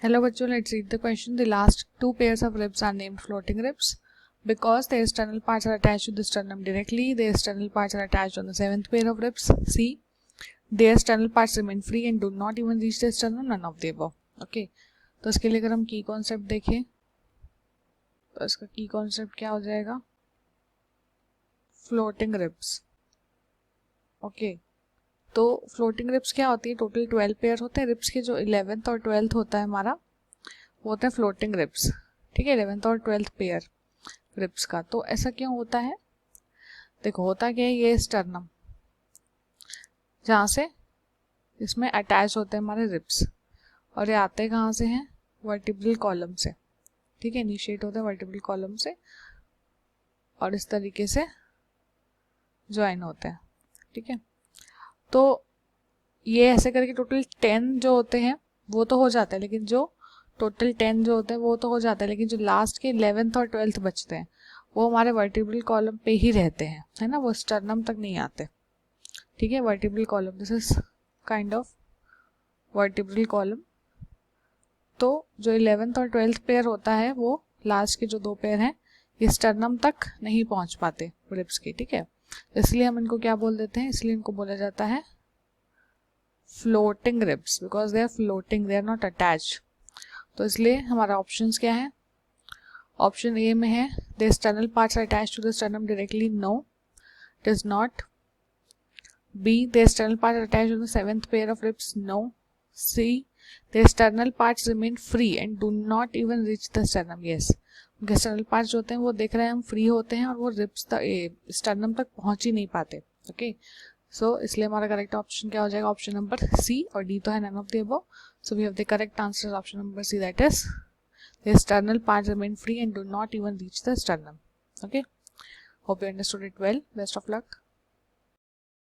Hello bachcho, let's read the question. The last two pairs of ribs are named floating ribs because their external parts are attached to the sternum directly. The external parts are attached on the seventh pair of ribs. C. Their external parts remain free and do not even reach the sternum. None of the above. Okay. तो इसके लिए अगर हम की concept देखें तो इसका की कॉन्सेप्ट क्या हो जाएगा? Floating ribs. ओके. तो फ्लोटिंग रिब्स क्या होती है? टोटल 12 पेयर होते हैं रिब्स के. जो 11th और 12th होता है हमारा वो होता है फ्लोटिंग रिब्स. ठीक है, 11th और 12th पेयर रिब्स का. तो ऐसा क्यों होता है? देखो होता क्या है, ये स्टर्नम जहाँ से इसमें अटैच होते हैं हमारे रिब्स और ये आते कहाँ से हैं? वर्टिब्रल कॉलम से. ठीक है, इनिशिएट होते हैं वर्टिब्रल कॉलम से और इस तरीके से ज्वाइन होते हैं. ठीक है, तो ये ऐसे करके टोटल 10 जो होते हैं वो तो हो जाता है, लेकिन जो टोटल 10 जो होते हैं वो तो हो जाता है, लेकिन जो लास्ट के 11th और 12th बचते हैं वो हमारे वर्टिब्रल कॉलम पे ही रहते हैं, है ना, वो स्टर्नम तक नहीं आते. ठीक है, vertebral column, this is kind of vertebral column. तो जो 11th और 12th पेयर होता है वो लास्ट के जो दो पेयर हैं ये स्टर्नम तक नहीं पहुंच पाते रिब्स के. ठीक है, इसलिए हम इनको क्या बोल देते हैं? इसलिए इनको बोला जाता है floating ribs because they are floating, they are not attached. तो इसलिए हमारा ऑप्शंस क्या है? ऑप्शन ए में है the external parts are attached to the sternum directly. No, it is not. B the external parts are attached to the seventh pair of ribs. No. C the external parts remain free and do not even reach the sternum. Yes, external parts जो होते हैं वो देख रहे हैं हम free होते हैं और वो रिब्स तक स्टर्नम तक पहुंच ही नहीं पाते. ओके, सो इसलिए हमारा करेक्ट ऑप्शन क्या हो जाएगा? Option number C. और डी तो है none of the above. So we have the correct answer option number C, that is the external parts remain free and do not even reach the sternum. Okay, hope you understood it well. Best of luck.